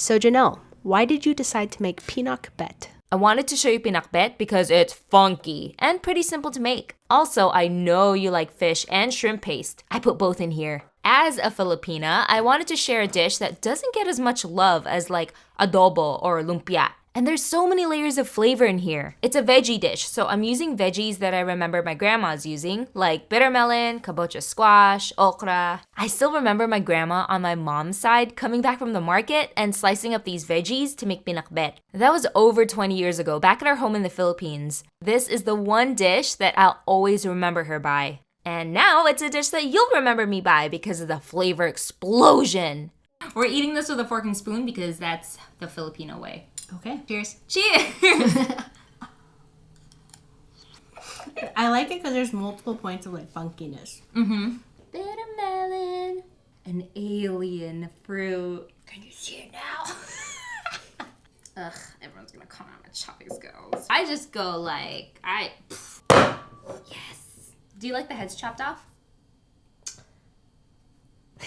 So Janelle, why did you decide to make Pinakbet? I wanted to show you Pinakbet because it's funky and pretty simple to make. Also, I know you like fish and shrimp paste. I put both in here. As a Filipina, I wanted to share a dish that doesn't get as much love as like adobo or lumpia. And there's so many layers of flavor in here. It's a veggie dish, so I'm using veggies that I remember my grandma's using, like bitter melon, kabocha squash, okra. I still remember my grandma on my mom's side coming back from the market and slicing up these veggies to make pinakbet. That was over 20 years ago, back at our home in the Philippines. This is the one dish that I'll always remember her by. And now it's a dish that you'll remember me by because of the flavor explosion. We're eating this with a fork and spoon because that's the Filipino way. Okay. Cheers. Cheers! I like it because there's multiple points of like funkiness. Bitter melon. An alien fruit. Can you see it now? Ugh, everyone's gonna call out my chopping skills. I just go like, yes. Do you like the heads chopped off?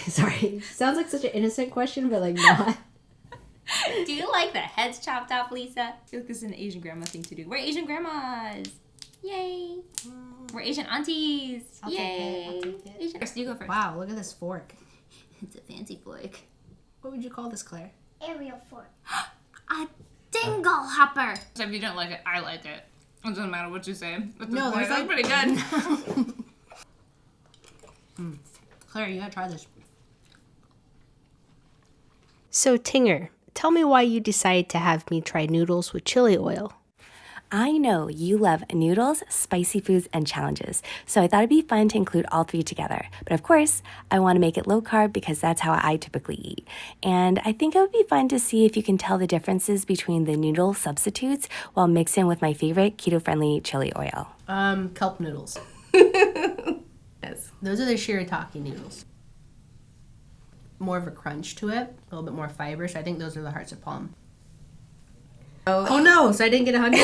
Sorry. Sounds like such an innocent question, but like not. Do you like the heads chopped off, Lisa? I feel like this is an Asian grandma thing to do. We're Asian grandmas. Yay. We're Asian aunties. Yay. I'll take it. Asian. First, you go first. Wow, look at this fork. It's a fancy fork. What would you call this, Claire? Aerial fork. A dingle hopper. So if you don't like it, I like it. It doesn't matter what you say. No, that's like pretty good. Claire, you gotta try this. So Tinger, tell me why you decided to have me try noodles with chili oil. I know you love noodles, spicy foods, and challenges, so I thought it'd be fun to include all three together. But of course, I want to make it low carb because that's how I typically eat. And I think it would be fun to see if you can tell the differences between the noodle substitutes while mixing with my favorite keto-friendly chili oil. Kelp noodles. Yes. Those are the shirataki noodles. More of a crunch to it, a little bit more fiber, so I think those are the hearts of palm. Oh no, so I didn't get 100?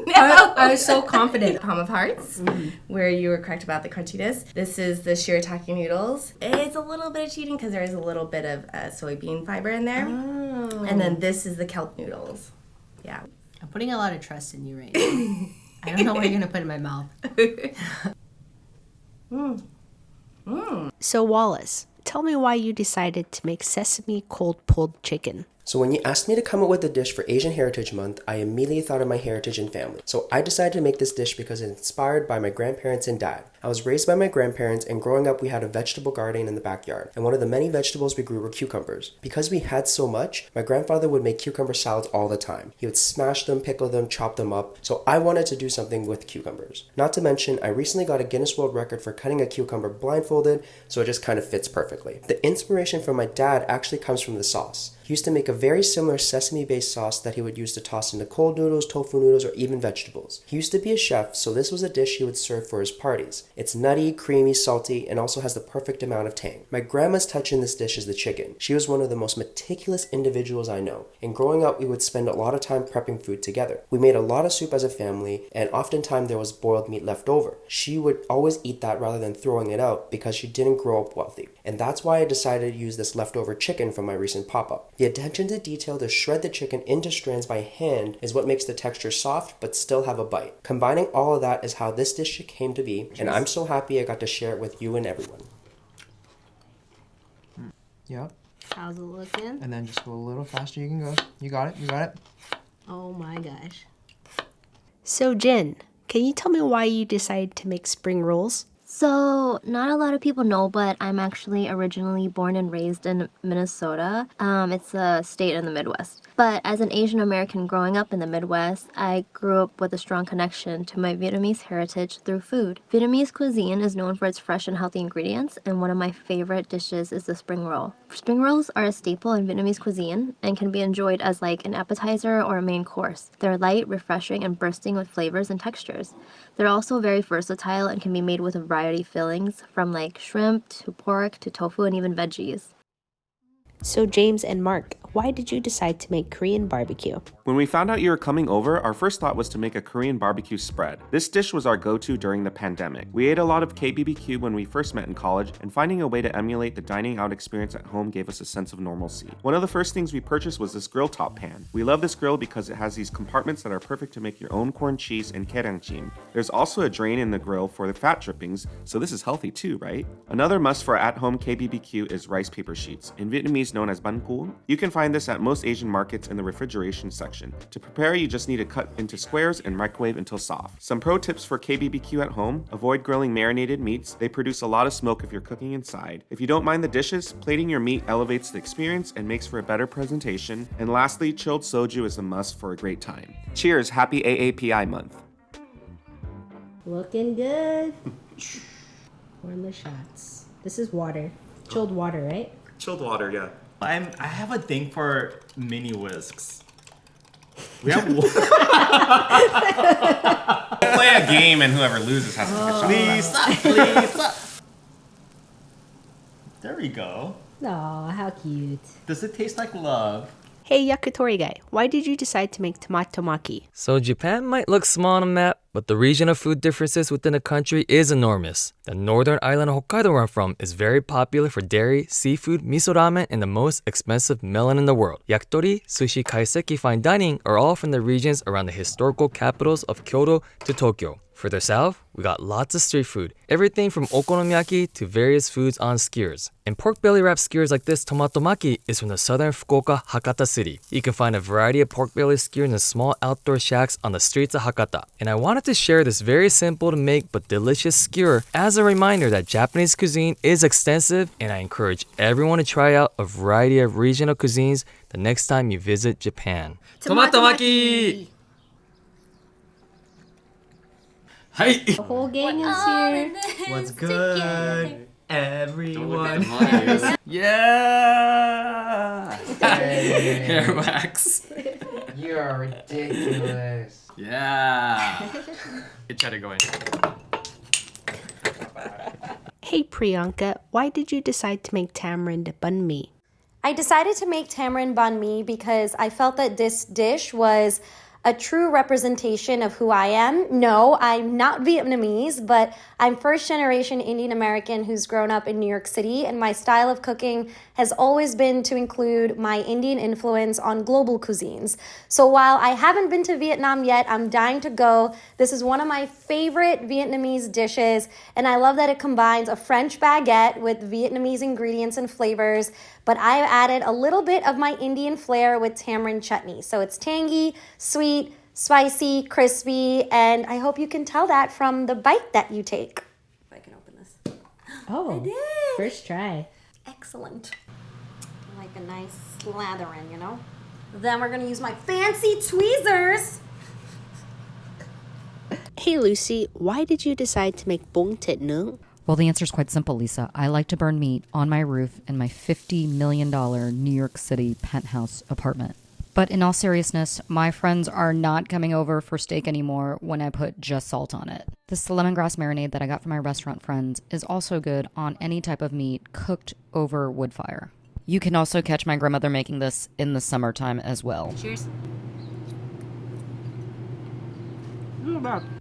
No. I was so confident. Palm of Hearts, where you were correct about the crunchiness. This is the shirataki noodles. It's a little bit of cheating because there is a little bit of soybean fiber in there. Oh. And then this is the kelp noodles. Yeah. I'm putting a lot of trust in you right now. I don't know what you're going to put in my mouth. So Wallace, tell me why you decided to make sesame cold pulled chicken. So when you asked me to come up with a dish for Asian Heritage Month, I immediately thought of my heritage and family. So I decided to make this dish because it's inspired by my grandparents and dad. I was raised by my grandparents, and growing up we had a vegetable garden in the backyard, and one of the many vegetables we grew were cucumbers. Because we had so much, my grandfather would make cucumber salads all the time. He would smash them, pickle them, chop them up, so I wanted to do something with cucumbers. Not to mention, I recently got a Guinness World Record for cutting a cucumber blindfolded, so it just kind of fits perfectly. The inspiration from my dad actually comes from the sauce. He used to make a very similar sesame-based sauce that he would use to toss into cold noodles, tofu noodles, or even vegetables. He used to be a chef, so this was a dish he would serve for his parties. It's nutty, creamy, salty, and also has the perfect amount of tang. My grandma's touch in this dish is the chicken. She was one of the most meticulous individuals I know, and growing up we would spend a lot of time prepping food together. We made a lot of soup as a family, and oftentimes there was boiled meat left over. She would always eat that rather than throwing it out because she didn't grow up wealthy, and that's why I decided to use this leftover chicken from my recent pop-up. The attention to detail to shred the chicken into strands by hand is what makes the texture soft but still have a bite. Combining all of that is how this dish came to be, and I'm so happy I got to share it with you and everyone. Yep. How's it looking? And then just go a little faster. You can go. You got it. You got it. Oh my gosh. So Jen, can you tell me why you decided to make spring rolls? So, not a lot of people know, but I'm actually originally born and raised in Minnesota. It's a state in the Midwest. But as an Asian American growing up in the Midwest, I grew up with a strong connection to my Vietnamese heritage through food. Vietnamese cuisine is known for its fresh and healthy ingredients, and one of my favorite dishes is the spring roll. Spring rolls are a staple in Vietnamese cuisine and can be enjoyed as like an appetizer or a main course. They're light, refreshing, and bursting with flavors and textures. They're also very versatile and can be made with a variety of fillings, from like shrimp to pork to tofu and even veggies. So James and Mark, why did you decide to make Korean barbecue? When we found out you were coming over, our first thought was to make a Korean barbecue spread. This dish was our go-to during the pandemic. We ate a lot of KBBQ when we first met in college, and finding a way to emulate the dining out experience at home gave us a sense of normalcy. One of the first things we purchased was this grill top pan. We love this grill because it has these compartments that are perfect to make your own corn cheese and kerangjim. There's also a drain in the grill for the fat drippings, so this is healthy too, right? Another must for at-home KBBQ is rice paper sheets, in Vietnamese known as banh cuong. You can find this at most Asian markets in the refrigeration section. To prepare, you just need to cut into squares and microwave until soft. Some pro tips for KBBQ at home: avoid grilling marinated meats. They produce a lot of smoke if you're cooking inside. If you don't mind the dishes, plating your meat elevates the experience and makes for a better presentation. And lastly, chilled soju is a must for a great time. Cheers, happy AAPI month. Looking good. Pouring the shots. This is water. Chilled water, right? Chilled water, yeah. I have a thing for mini whisks. We have we'll play a game and whoever loses has to Please stop. There we go. Aw, how cute. Does it taste like love? Hey Yakitori guy, why did you decide to make Tomatomaki? So Japan might look small on a map, but the regional food differences within the country is enormous. The northern island of Hokkaido where I'm from is very popular for dairy, seafood, miso ramen, and the most expensive melon in the world. Yakitori, sushi, kaiseki, fine dining are all from the regions around the historical capitals of Kyoto to Tokyo. Further south, we got lots of street food, everything from okonomiyaki to various foods on skewers. And pork belly wrap skewers like this Tomatomaki is from the southern Fukuoka, Hakata City. You can find a variety of pork belly skewers in small outdoor shacks on the streets of Hakata. And I wanted to share this very simple to make but delicious skewer as a reminder that Japanese cuisine is extensive, and I encourage everyone to try out a variety of regional cuisines the next time you visit Japan. Tomatomaki! Hi. The whole gang is here. What's good, everyone? Yeah! Hair wax. You are ridiculous. Yeah. Try to go in. Hey Priyanka, why did you decide to make Tamarind Banh Mi? I decided to make Tamarind Banh Mi because I felt that this dish was a true representation of who I am. No, I'm not Vietnamese, but I'm first generation Indian American who's grown up in New York City, and my style of cooking has always been to include my Indian influence on global cuisines. So while I haven't been to Vietnam yet, I'm dying to go. This is one of my favorite Vietnamese dishes, and I love that it combines a French baguette with Vietnamese ingredients and flavors, but I've added a little bit of my Indian flair with tamarind chutney. So it's tangy, sweet, spicy, crispy, and I hope you can tell that from the bite that you take. If I can open this. Oh, I did. first try. Excellent. Like a nice slathering, you know? Then we're gonna use my fancy tweezers. Hey Lucy, why did you decide to make Bun Thit Nuong? Well, the answer is quite simple, Lisa. I like to burn meat on my roof in my $50 million New York City penthouse apartment. But in all seriousness, my friends are not coming over for steak anymore when I put just salt on it. This lemongrass marinade that I got from my restaurant friends is also good on any type of meat cooked over wood fire. You can also catch my grandmother making this in the summertime as well. Cheers.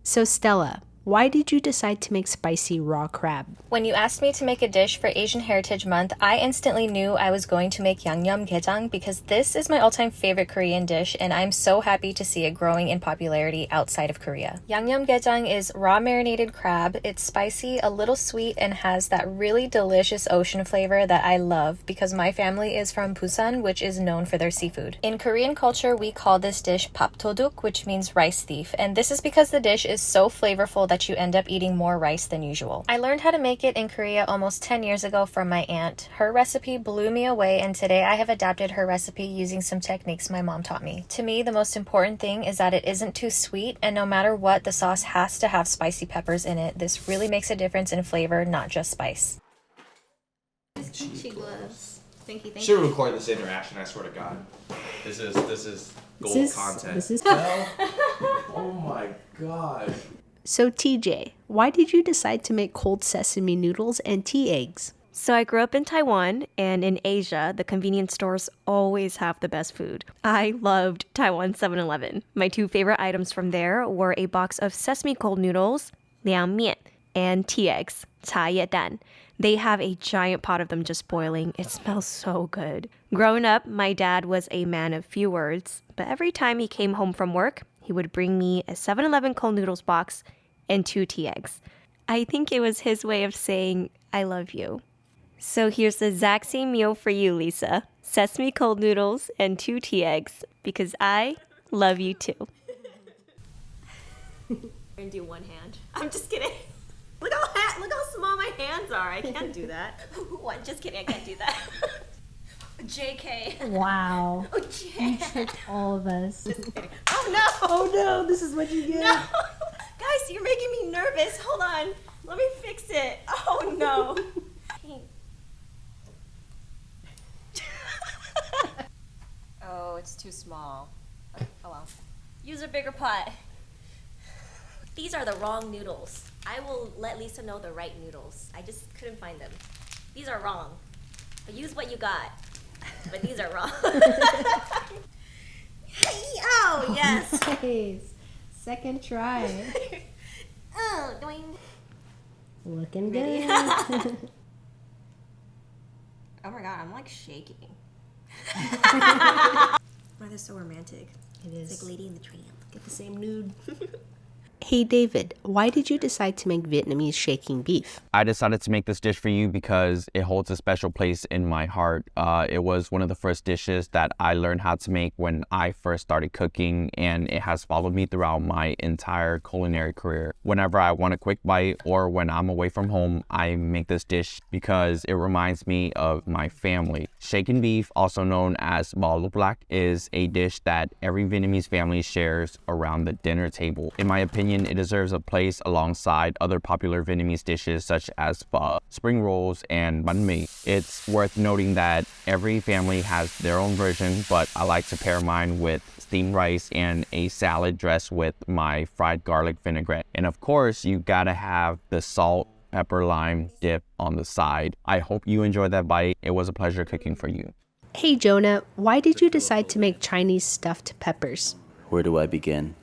So Stella, why did you decide to make spicy raw crab? When you asked me to make a dish for Asian Heritage Month, I instantly knew I was going to make Yangnyeom Gejang because this is my all-time favorite Korean dish, and I'm so happy to see it growing in popularity outside of Korea. Yangnyeom Gejang is raw marinated crab. It's spicy, a little sweet, and has that really delicious ocean flavor that I love because my family is from Busan, which is known for their seafood. In Korean culture, we call this dish paptoduk, which means rice thief, and this is because the dish is so flavorful that you end up eating more rice than usual. I learned how to make it in Korea almost 10 years ago from my aunt. Her recipe blew me away, and today I have adapted her recipe using some techniques my mom taught me. To me, the most important thing is that it isn't too sweet, and no matter what, the sauce has to have spicy peppers in it. This really makes a difference in flavor, not just spice. She gloves. Thank you. Should record this interaction, I swear to God. This is gold content. This is Oh my God. So TJ, why did you decide to make cold sesame noodles and tea eggs? So I grew up in Taiwan, and in Asia, the convenience stores always have the best food. I loved Taiwan 7-Eleven. My two favorite items from there were a box of sesame cold noodles, liang mian, and tea eggs, 茶叶蛋. They have a giant pot of them just boiling. It smells so good. Growing up, my dad was a man of few words, but every time he came home from work, he would bring me a 7-Eleven cold noodles box and 2 tea eggs. I think it was his way of saying, I love you. So here's the exact same meal for you, Lisa. Sesame cold noodles and 2 tea eggs, because I love you too. We're gonna do one hand. I'm just kidding. Look how small my hands are. I can't do that. What? Just kidding. I can't do that. JK. Wow. Oh, You tricked all of us. Oh no. Oh no, this is what you get. No. Guys, you're making me nervous. Hold on. Let me fix it. Oh no. Oh, it's too small. Oh well. Use a bigger pot. These are the wrong noodles. I will let Lisa know the right noodles. I just couldn't find them. These are wrong. But use what you got. But these are wrong. Oh, yes. Nice. Second try. Oh, doing. Looking good. Oh my god, I'm like shaking. Why they're so romantic. It is. It's like Lady in the Tramp. Get the same nude. Hey David, why did you decide to make Vietnamese shaking beef? I decided to make this dish for you because it holds a special place in my heart. It was one of the first dishes that I learned how to make when I first started cooking, and it has followed me throughout my entire culinary career. Whenever I want a quick bite or when I'm away from home, I make this dish because it reminds me of my family. Shaking beef, also known as bò lục lak, is a dish that every Vietnamese family shares around the dinner table. In my opinion, it deserves a place alongside other popular Vietnamese dishes such as pho, spring rolls, and banh mi. It's worth noting that every family has their own version, but I like to pair mine with steamed rice and a salad dressed with my fried garlic vinaigrette. And of course, you gotta have the salt, pepper, lime dip on the side. I hope you enjoyed that bite. It was a pleasure cooking for you. Hey Jonah, why did you decide to make Chinese stuffed peppers? Where do I begin?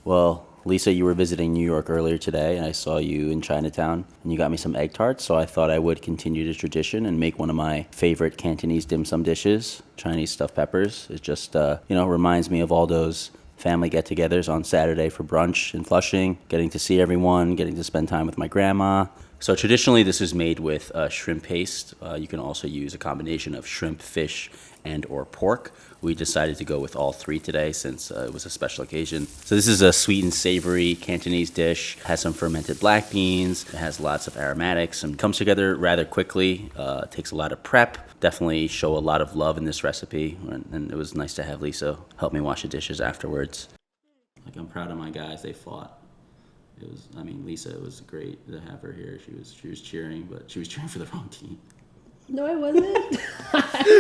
Well, Lisa, you were visiting New York earlier today, and I saw you in Chinatown, and you got me some egg tarts, so I thought I would continue the tradition and make one of my favorite Cantonese dim sum dishes, Chinese stuffed peppers. It just, reminds me of all those family get-togethers on Saturday for brunch in Flushing, getting to see everyone, getting to spend time with my grandma. So traditionally, this is made with shrimp paste. You can also use a combination of shrimp, fish, and or pork. We decided to go with all three today since it was a special occasion. So this is a sweet and savory Cantonese dish. It has some fermented black beans. It has lots of aromatics and comes together rather quickly. It takes a lot of prep. Definitely show a lot of love in this recipe. And it was nice to have Lisa help me wash the dishes afterwards. I'm proud of my guys. They fought. Lisa, it was great to have her here. She was cheering, but she was cheering for the wrong team. No, I wasn't.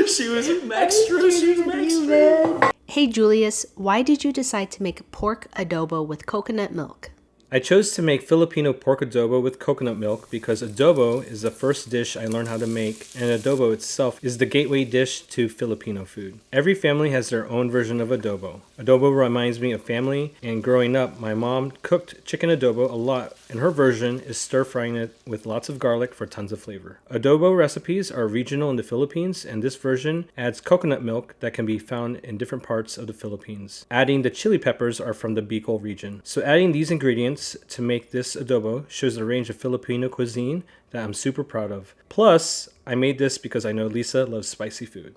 She was extra. Hey Julius, why did you decide to make pork adobo with coconut milk? I chose to make Filipino pork adobo with coconut milk because adobo is the first dish I learned how to make, and adobo itself is the gateway dish to Filipino food. Every family has their own version of adobo. Adobo reminds me of family, and growing up, my mom cooked chicken adobo a lot, and her version is stir-frying it with lots of garlic for tons of flavor. Adobo recipes are regional in the Philippines, and this version adds coconut milk that can be found in different parts of the Philippines. Adding the chili peppers are from the Bicol region. So adding these ingredients to make this adobo shows a range of Filipino cuisine that I'm super proud of. Plus, I made this because I know Lisa loves spicy food.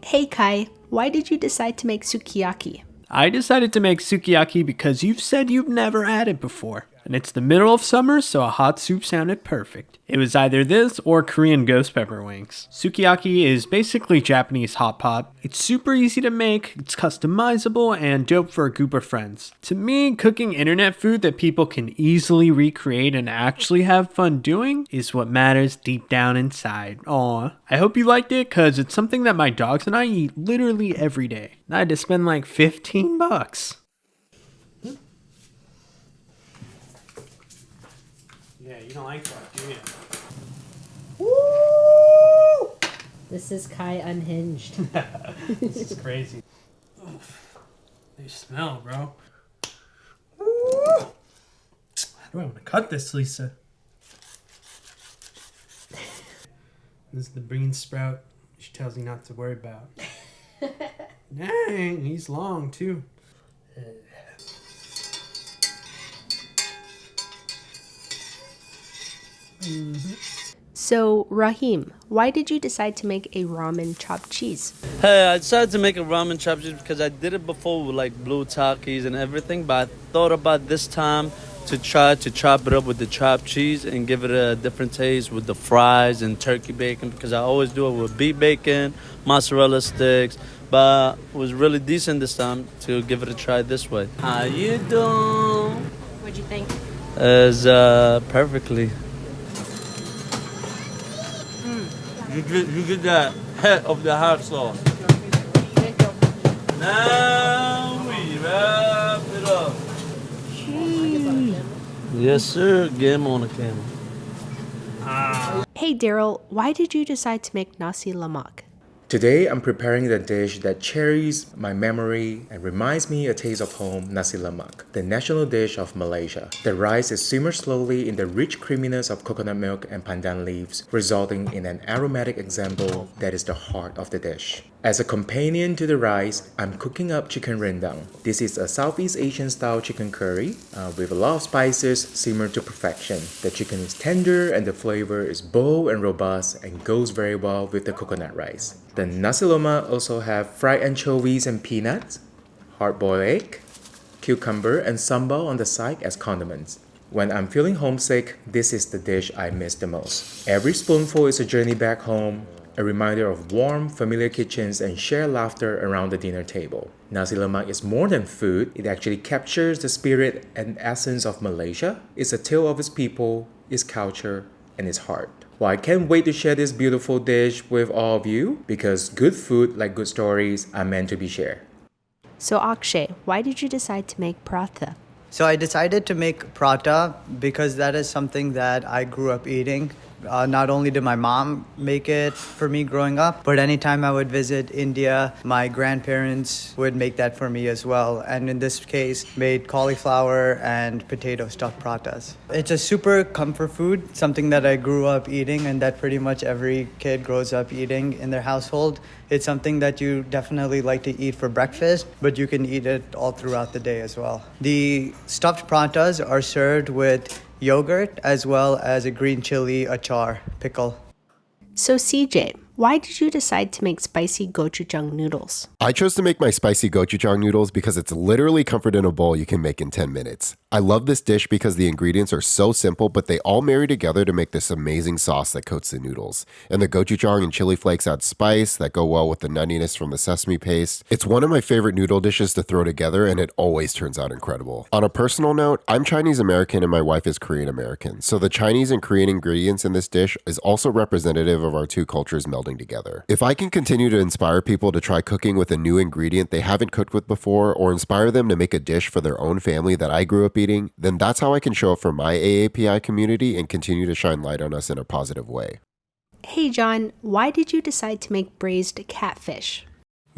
Hey Kai, why did you decide to make sukiyaki? I decided to make sukiyaki because you've said you've never had it before. And it's the middle of summer, so a hot soup sounded perfect. It was either this or Korean ghost pepper wings. Sukiyaki is basically Japanese hot pot. It's super easy to make, it's customizable, and dope for a group of friends. To me, cooking internet food that people can easily recreate and actually have fun doing is what matters deep down inside. Aw. I hope you liked it, cause it's something that my dogs and I eat literally every day. I had to spend like $15. Yeah, you don't like that, do you? Woo! This is Kai unhinged. This is crazy. They smell, bro. How do I want to cut this, Lisa? This is the bean sprout she tells you not to worry about. Dang, he's long too. So, Rahim, why did you decide to make a ramen chopped cheese? Hey, I decided to make a ramen chopped cheese because I did it before with like blue takis and everything, but I thought about this time to try to chop it up with the chopped cheese and give it a different taste with the fries and turkey bacon, because I always do it with beef bacon, mozzarella sticks, but it was really decent this time to give it a try this way. How you doing? What'd you think? As perfectly. You get that head of the hot sauce. Now we wrap it up. Yes, sir. Game on the camera. Hey, Darrell, why did you decide to make Nasi Lemak? Today, I'm preparing the dish that cherishes my memory and reminds me a taste of home, Nasi Lemak, the national dish of Malaysia. The rice is simmered slowly in the rich creaminess of coconut milk and pandan leaves, resulting in an aromatic example that is the heart of the dish. As a companion to the rice, I'm cooking up chicken rendang. This is a Southeast Asian style chicken curry with a lot of spices simmered to perfection. The chicken is tender and the flavor is bold and robust and goes very well with the coconut rice. The nasi lemak also have fried anchovies and peanuts, hard-boiled egg, cucumber and sambal on the side as condiments. When I'm feeling homesick, this is the dish I miss the most. Every spoonful is a journey back home, a reminder of warm, familiar kitchens and shared laughter around the dinner table. Nasi Lemak is more than food. It actually captures the spirit and essence of Malaysia. It's a tale of its people, its culture, and its heart. Well, I can't wait to share this beautiful dish with all of you, because good food, like good stories, are meant to be shared. So, Akshay, why did you decide to make paratha? So I decided to make paratha because that is something that I grew up eating. Not only did my mom make it for me growing up, but anytime I would visit India, my grandparents would make that for me as well. And in this case, made cauliflower and potato stuffed parathas. It's a super comfort food, something that I grew up eating and that pretty much every kid grows up eating in their household. It's something that you definitely like to eat for breakfast, but you can eat it all throughout the day as well. The stuffed parathas are served with yogurt as well as a green chili achar pickle. So, CJ, why did you decide to make spicy gochujang noodles? I chose to make my spicy gochujang noodles because it's literally comfort in a bowl you can make in 10 minutes. I love this dish because the ingredients are so simple, but they all marry together to make this amazing sauce that coats the noodles. And the gochujang and chili flakes add spice that go well with the nuttiness from the sesame paste. It's one of my favorite noodle dishes to throw together, and it always turns out incredible. On a personal note, I'm Chinese American and my wife is Korean American, so the Chinese and Korean ingredients in this dish is also representative of our two cultures melding together. If I can continue to inspire people to try cooking with a new ingredient they haven't cooked with before, or inspire them to make a dish for their own family that I grew up eating, then that's how I can show up for my AAPI community and continue to shine light on us in a positive way. Hey, John, why did you decide to make braised catfish?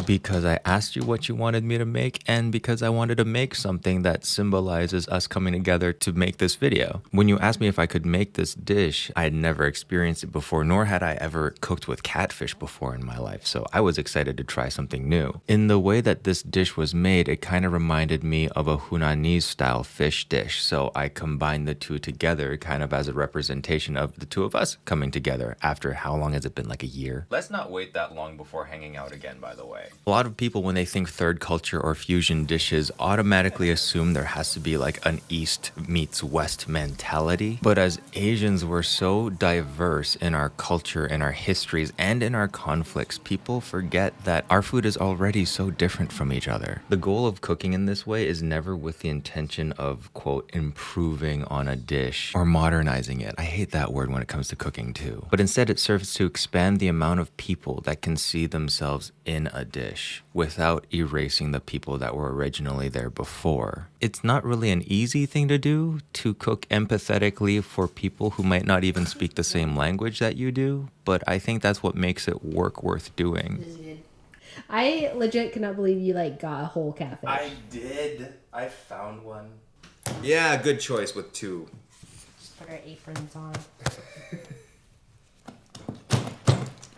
Because I asked you what you wanted me to make, and because I wanted to make something that symbolizes us coming together to make this video. When you asked me if I could make this dish, I had never experienced it before, nor had I ever cooked with catfish before in my life, so I was excited to try something new. In the way that this dish was made, it kind of reminded me of a Hunanese style fish dish, so I combined the two together kind of as a representation of the two of us coming together after how long has it been, like a year? Let's not wait that long before hanging out again, by the way. A lot of people, when they think third culture or fusion dishes, automatically assume there has to be like an East meets West mentality. But as Asians, we're so diverse in our culture, in our histories, and in our conflicts, people forget that our food is already so different from each other. The goal of cooking in this way is never with the intention of, quote, improving on a dish or modernizing it. I hate that word when it comes to cooking too. But instead, it serves to expand the amount of people that can see themselves in a dish without erasing the people that were originally there before. It's not really an easy thing to do, to cook empathetically for people who might not even speak the same language that you do, but I think that's what makes it worth doing. I legit cannot believe you got a whole catfish. I did. I found one. Yeah, good choice with 2. Just put our aprons on.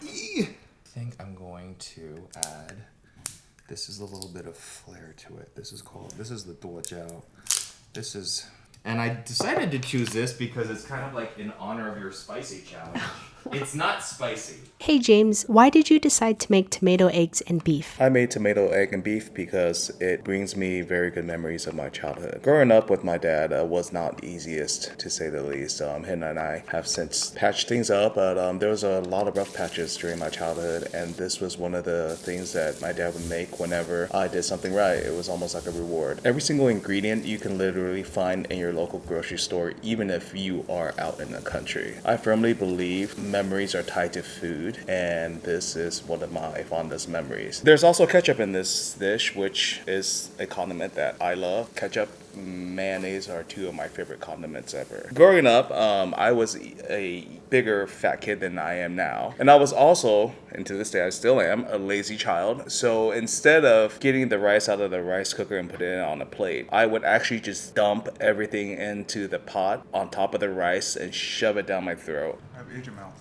I think I'm going to add, this is a little bit of flair to it. This is the duojiao. And I decided to choose this because it's kind of in honor of your spicy challenge. It's not spicy. Hey James, why did you decide to make tomato, eggs, and beef? I made tomato, egg, and beef because it brings me very good memories of my childhood. Growing up with my dad was not the easiest, to say the least. Him and I have since patched things up, but there was a lot of rough patches during my childhood, and this was one of the things that my dad would make whenever I did something right. It was almost like a reward. Every single ingredient you can literally find in your local grocery store, even if you are out in the country. I firmly believe memories are tied to food, and this is one of my fondest memories. There's also ketchup in this dish, which is a condiment that I love. Ketchup, mayonnaise are 2 of my favorite condiments ever. Growing up, I was a bigger fat kid than I am now. And I was also, and to this day I still am, a lazy child. So instead of getting the rice out of the rice cooker and putting it on a plate, I would actually just dump everything into the pot on top of the rice and shove it down my throat. Age your mouth.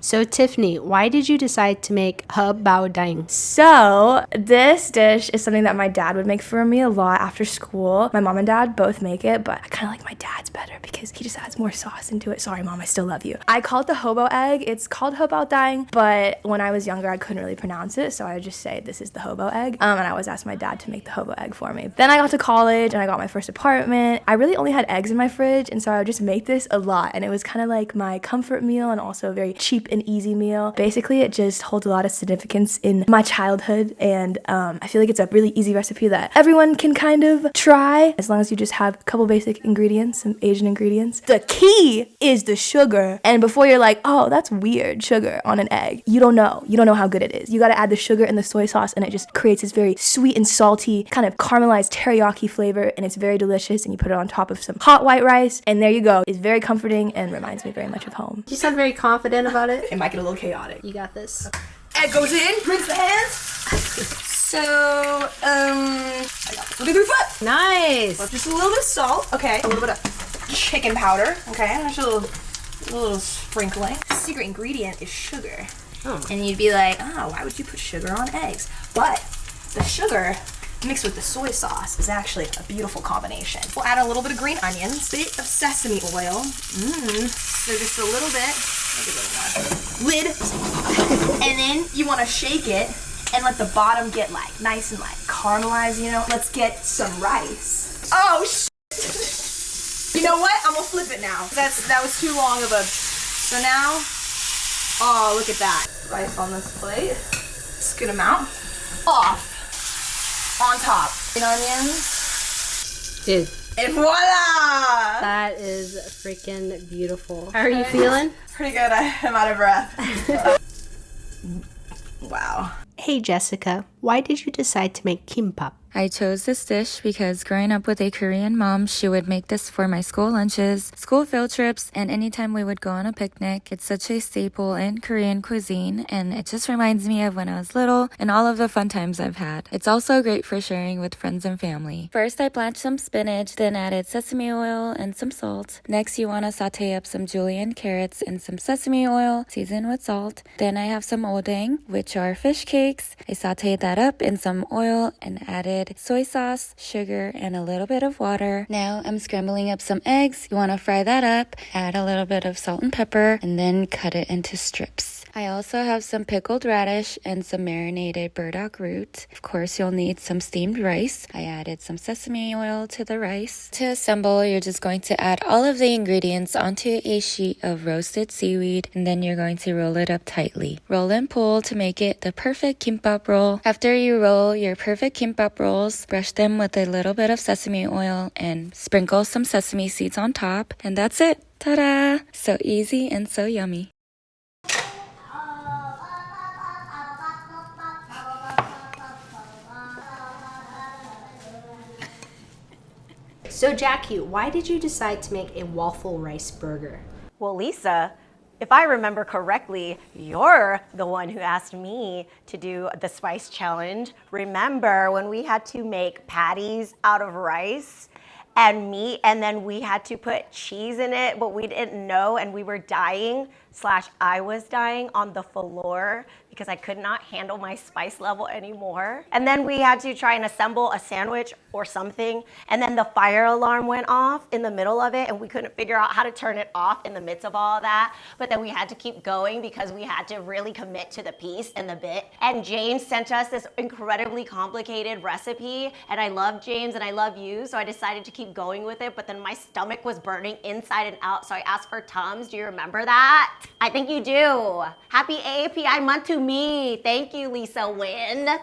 So Tiffany, why did you decide to make Hou Bao Daan? So this dish is something that my dad would make for me a lot after school. My mom and dad both make it, but I kind of like my dad's better because he just adds more sauce into it. Sorry, Mom, I still love you. I call it the hobo egg. It's called Hou Bao Daan, but when I was younger, I couldn't really pronounce it, so I would just say this is the hobo egg. And I always asked my dad to make the hobo egg for me. Then I got to college and I got my first apartment. I really only had eggs in my fridge, and so I would just make this a lot, and it was kind of like my comfort meal and also a very cheap and easy meal. Basically, it just holds a lot of significance in my childhood, and I feel like it's a really easy recipe that everyone can kind of try as long as you just have a couple basic ingredients, some Asian ingredients. The key is the sugar, and before you're like, oh, that's weird, sugar on an egg, you don't know how good it is. You gotta add the sugar and the soy sauce, and it just creates this very sweet and salty kind of caramelized teriyaki flavor, and it's very delicious, and you put it on top of some hot white rice, and there you go. It's very comforting and reminds me very much of home. You sound very confident about it. It might get a little chaotic. You got this. Egg goes in, rinse the hands. So, I got this. Look at the foot. Nice. So just a little bit of salt. Okay. A little bit of chicken powder. Okay. And there's a little sprinkling. The secret ingredient is sugar. Oh. And you'd be like, why would you put sugar on eggs? But the sugar mixed with the soy sauce is actually a beautiful combination. We'll add a little bit of green onions, a bit of sesame oil. So just a little bit. Lid. And then you want to shake it and let the bottom get nice and caramelized, Let's get some rice. Oh, you know what? I'm gonna flip it now. That was too long of a. So now, oh, look at that. Rice on this plate. Scoot them out. Off. On top. Green onions. Dude. And voila! That is freaking beautiful. How are you feeling? Pretty good. I'm out of breath. Wow. Hey Jessica, why did you decide to make kimbap? I chose this dish because growing up with a Korean mom, she would make this for my school lunches, school field trips, and anytime we would go on a picnic. It's such a staple in Korean cuisine, and it just reminds me of when I was little and all of the fun times I've had. It's also great for sharing with friends and family. First, I blanched some spinach, then added sesame oil and some salt. Next, you want to saute up some julienne carrots in some sesame oil, season with salt. Then I have some odeng, which are fish cakes. I sauteed that up in some oil and added soy sauce, sugar, and a little bit of water. Now I'm scrambling up some eggs. You want to fry that up, add a little bit of salt and pepper, and then cut it into strips. I also have some pickled radish and some marinated burdock root. Of course, you'll need some steamed rice. I added some sesame oil to the rice. To assemble, you're just going to add all of the ingredients onto a sheet of roasted seaweed, and then you're going to roll it up tightly. Roll and pull to make it the perfect kimbap roll. After you roll your perfect kimbap rolls, brush them with a little bit of sesame oil and sprinkle some sesame seeds on top, and that's it. Ta-da! So easy and so yummy. So Jackie, why did you decide to make a waffle rice burger? Well, Lisa, if I remember correctly, you're the one who asked me to do the spice challenge. Remember when we had to make patties out of rice and meat, and then we had to put cheese in it, but we didn't know, and we were dying / I was dying on the floor because I could not handle my spice level anymore. And then we had to try and assemble a sandwich or something, and then the fire alarm went off in the middle of it, and we couldn't figure out how to turn it off in the midst of all of that. But then we had to keep going because we had to really commit to the piece and the bit. And James sent us this incredibly complicated recipe, and I love James and I love you, so I decided to keep going with it, but then my stomach was burning inside and out, so I asked for Tums. Do you remember that? I think you do. Happy AAPI month to me. Thank you, Lisa Nguyen.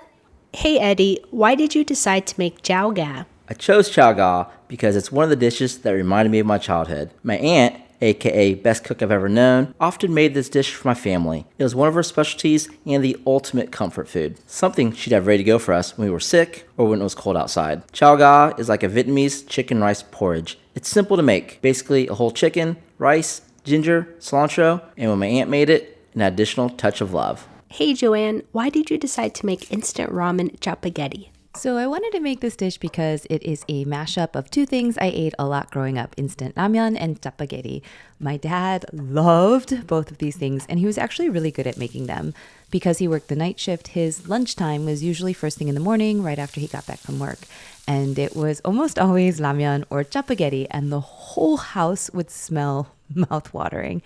Hey Eddie, why did you decide to make Chao Ga? I chose Chao Ga because it's one of the dishes that reminded me of my childhood. My aunt, aka best cook I've ever known, often made this dish for my family. It was one of her specialties and the ultimate comfort food. Something she'd have ready to go for us when we were sick or when it was cold outside. Chao Ga is like a Vietnamese chicken rice porridge. It's simple to make. Basically a whole chicken, rice, ginger, cilantro, and when my aunt made it, an additional touch of love. Hey Joanne, why did you decide to make instant ramen chapagetti? So I wanted to make this dish because it is a mashup of two things I ate a lot growing up, instant ramen and chapagetti. My dad loved both of these things, and he was actually really good at making them. Because he worked the night shift, his lunchtime was usually first thing in the morning, right after he got back from work. And it was almost always ramen or chapagetti, and the whole house would smell mouth-watering.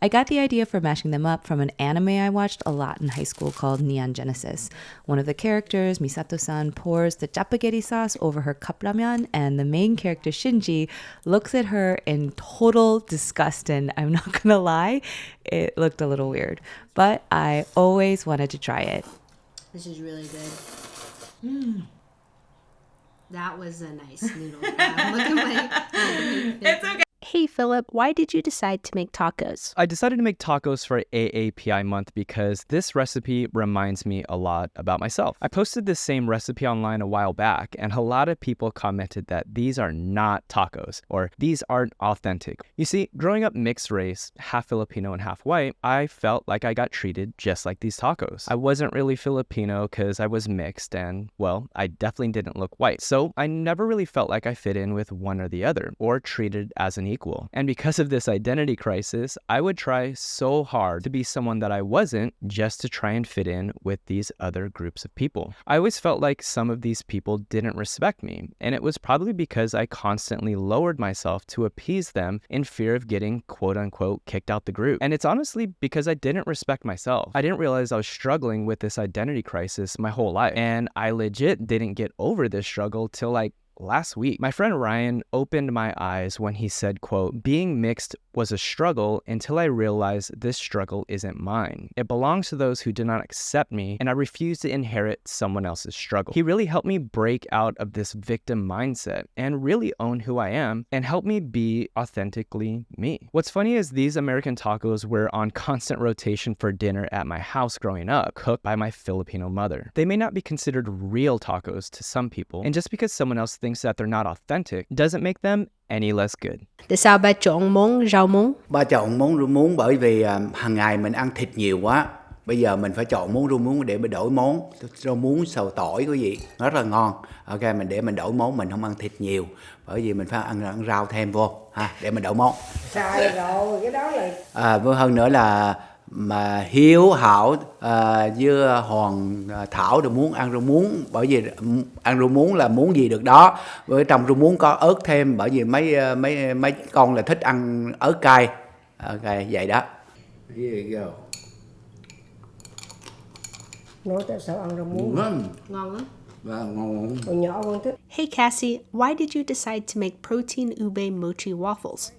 I got the idea for mashing them up from an anime I watched a lot in high school called Neon Genesis. One of the characters, Misato-san, pours the chapagetti sauce over her cup ramen, and the main character, Shinji, looks at her in total disgust, and I'm not gonna lie, it looked a little weird. But I always wanted to try it. This is really good. That was a nice noodle. Look at my... It's okay. Hey Philip, why did you decide to make tacos? I decided to make tacos for AAPI month because this recipe reminds me a lot about myself. I posted this same recipe online a while back, and a lot of people commented that these are not tacos, or these aren't authentic. You see, growing up mixed race, half Filipino and half white, I felt like I got treated just like these tacos. I wasn't really Filipino because I was mixed, and well, I definitely didn't look white. So I never really felt like I fit in with one or the other, or treated as an equal. And because of this identity crisis, I would try so hard to be someone that I wasn't just to try and fit in with these other groups of people. I always felt like some of these people didn't respect me, and it was probably because I constantly lowered myself to appease them in fear of getting quote-unquote kicked out the group. And it's honestly because I didn't respect myself. I didn't realize I was struggling with this identity crisis my whole life, and I legit didn't get over this struggle till like last week. My friend Ryan opened my eyes when he said, quote, "Being mixed was a struggle until I realized this struggle isn't mine. It belongs to those who do not accept me, and I refuse to inherit someone else's struggle." He really helped me break out of this victim mindset and really own who I am and help me be authentically me. What's funny is these American tacos were on constant rotation for dinner at my house growing up, cooked by my Filipino mother. They may not be considered real tacos to some people, and just because someone else thinks that they're not authentic doesn't make them any less good. Tại sao ba chọn món rau muống? Ba chọn món rau muống bởi vì hàng ngày mình ăn thịt nhiều quá. Bây giờ mình phải chọn món rau muống để mình đổi món. Rau muống xào tỏi quý vị, rất là ngon. Ok, mình đổi món, mình không ăn thịt nhiều. Bởi vì mình phải ăn rau thêm vô ha, để mình đổi món. Sai rồi, cái đó là với hơn nữa là mà Hiếu, Hảo, với Hoàng, Thảo đều muốn ăn rau muống, bởi vì ăn rau muống là muốn gì được đó. Với trong rau muống có ớt thêm, bởi vì mấy con là thích ăn ớt cay. Ok, vậy đó. Here you go. Nói tại sao ăn rau muống? Ngon lắm. Ngon. Hồi nhỏ con thích. Hey Cassie, why did you decide to make protein ube mochi waffles?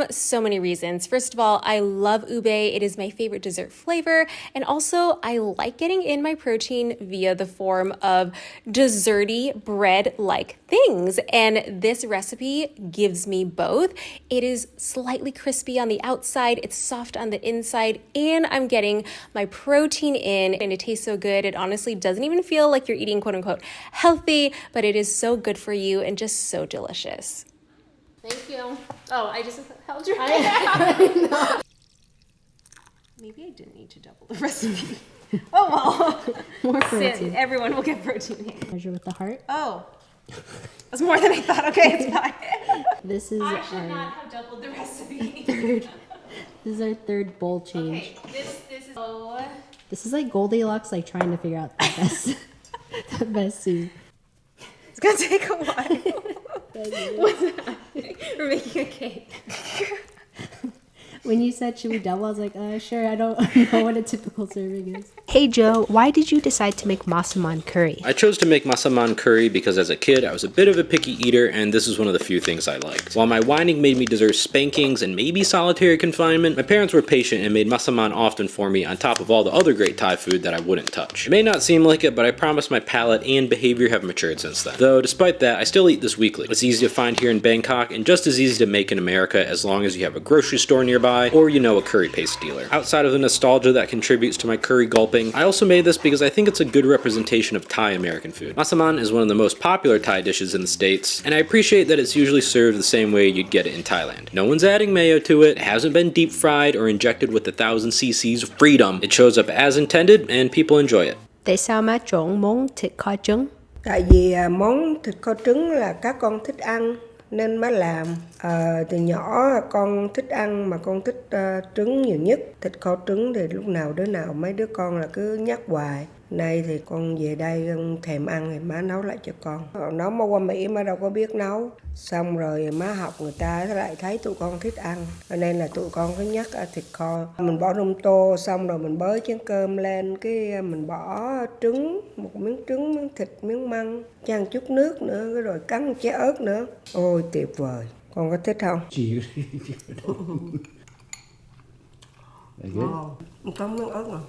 So many reasons. First of all, I love ube. It is my favorite dessert flavor. And also, I like getting in my protein via the form of desserty bread-like things. And this recipe gives me both. It is slightly crispy on the outside, it's soft on the inside, and I'm getting my protein in, and it tastes so good. It honestly doesn't even feel like you're eating quote-unquote healthy, but it is so good for you and just so delicious. Thank you. Oh, I just held your I know. Maybe I didn't need to double the recipe. Oh well. More Sin. protein. Everyone will get protein here. Measure with the heart. Oh. That's more than I thought. Okay, it's fine. This is I should our not have doubled the recipe. third. This is our third bowl change. Okay, this is oh. This is like Goldilocks, like trying to figure out the best, the best soup. It's gonna take a while. What's happening? We're making a cake. When you said should we double, I was like, sure. I don't know what a typical serving is. Hey Joe, why did you decide to make Massaman Curry? I chose to make Massaman Curry because as a kid I was a bit of a picky eater and this is one of the few things I liked. While my whining made me deserve spankings and maybe solitary confinement, my parents were patient and made Massaman often for me on top of all the other great Thai food that I wouldn't touch. It may not seem like it, but I promise my palate and behavior have matured since then. Though despite that, I still eat this weekly. It's easy to find here in Bangkok and just as easy to make in America as long as you have a grocery store nearby or you know a curry paste dealer. Outside of the nostalgia that contributes to my curry gulping, I also made this because I think it's a good representation of Thai American food. Massaman is one of the most popular Thai dishes in the States, and I appreciate that it's usually served the same way you'd get it in Thailand. No one's adding mayo to it, it hasn't been deep fried or injected with 1,000 cc's of freedom. It shows up as intended, and people enjoy it. Tại sao má trộn món thịt kho trứng? Tại vì món thịt kho trứng là các con thích ăn nên má làm. Từ nhỏ con thích ăn mà con thích trứng nhiều nhất. Thịt kho trứng thì lúc nào đứa nào mấy đứa con là cứ nhắc hoài. Nay thì con về đây con thèm ăn thì má nấu lại cho con. Nó mà qua Mỹ má đâu có biết nấu. Xong rồi má học người ta lại thấy tụi con thích ăn. Cho nên là tụi con cứ nhắc thịt kho. Mình bỏ trong tô xong rồi mình bới chén cơm lên. Cái mình bỏ trứng, một miếng trứng, miếng thịt, miếng măng. Chan chút nước nữa rồi cắn trái ớt nữa. Ôi tuyệt vời. Con có thích không? Chị Wow. Có miếng ớt nào?